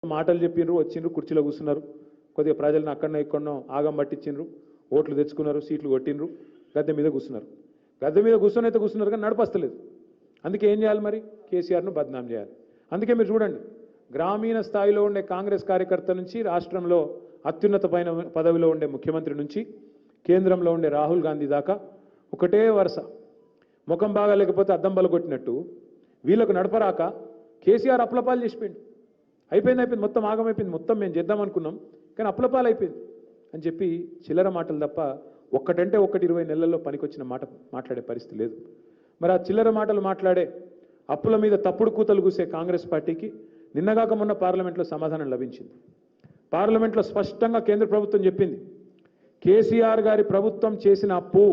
మాటలు చెప్పిండ్రు, వచ్చిండ్రు, కుర్చీలో కూర్చున్నారు. కొద్దిగా ప్రజలను అక్కడనో ఇక్కడనో ఆగం పట్టించిండ్రు, ఓట్లు తెచ్చుకున్నారు, సీట్లు కొట్టిండ్రు, గద్దె మీద కూర్చున్నారు. గద్దె మీద కూర్చొని కూర్చున్నారు కానీ నడపస్తలేదు. అందుకే ఏం చేయాలి మరి? కేసీఆర్ను బద్నాం చేయాలి. అందుకే మీరు చూడండి, గ్రామీణ స్థాయిలో ఉండే కాంగ్రెస్ కార్యకర్త నుంచి రాష్ట్రంలో అత్యున్నత పదవిలో ఉండే ముఖ్యమంత్రి నుంచి కేంద్రంలో ఉండే రాహుల్ గాంధీ దాకా ఒకటే వరుస. ముఖం బాగా లేకపోతే అద్దం బలగొట్టినట్టు వీళ్ళకు నడపరాక కేసీఆర్ అప్లపాలు చేసిపోయింది. అయిపోయింది, మొత్తం ఆగమైపోయింది, మొత్తం మేము చేద్దాం అనుకున్నాం కానీ అప్లపాలు అయిపోయింది అని చెప్పి చిల్లర మాటలు తప్ప ఒక్కటంటే 20 నెలల్లో పనికొచ్చిన మాట మాట్లాడే పరిస్థితి లేదు. మరి ఆ చిల్లర మాటలు మాట్లాడే, అప్పుల మీద తప్పుడు కూతలు కూసే కాంగ్రెస్ పార్టీకి నిన్నగాక మొన్న పార్లమెంట్లో సమాధానం లభించింది. పార్లమెంట్లో స్పష్టంగా కేంద్ర ప్రభుత్వం చెప్పింది, కేసీఆర్ గారి ప్రభుత్వం చేసిన అప్పు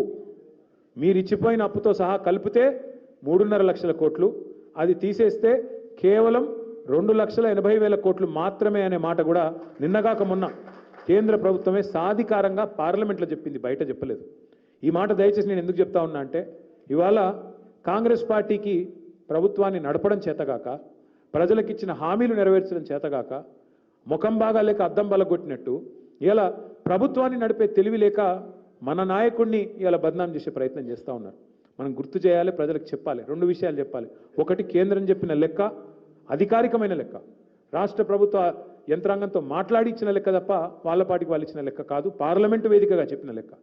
మీరిచ్చిపోయిన అప్పుతో సహా కలిపితే 3.5 లక్షల కోట్లు, అది తీసేస్తే కేవలం 2,80,000 కోట్లు మాత్రమే అనే మాట కూడా నిన్నగాక మొన్న కేంద్ర ప్రభుత్వమే సాధికారంగా పార్లమెంట్లో చెప్పింది, బయట చెప్పలేదు. ఈ మాట దయచేసి నేను ఎందుకు చెప్తా ఉన్నా అంటే, ఇవాళ కాంగ్రెస్ పార్టీకి ప్రభుత్వాన్ని నడపడం చేతగాక, ప్రజలకు ఇచ్చిన హామీలు నెరవేర్చడం చేతగాక, ముఖం బాగా లేక అద్దం బలగొట్టినట్టు ఇలా ప్రభుత్వాన్ని నడిపే తెలివి లేక మన నాయకుడిని ఇలా బద్నాం చేసే ప్రయత్నం చేస్తూ ఉన్నారు. మనం గుర్తు చేయాలి, ప్రజలకు చెప్పాలి. 2 విషయాలు చెప్పాలి. ఒకటి, కేంద్రం చెప్పిన లెక్క అధికారికమైన లెక్క, రాష్ట్ర ప్రభుత్వ యంత్రాంగంతో మాట్లాడి ఇచ్చిన లెక్క తప్ప వాళ్ళ పాటికి వాళ్ళు ఇచ్చిన లెక్క కాదు, పార్లమెంటు వేదికగా చెప్పిన లెక్క.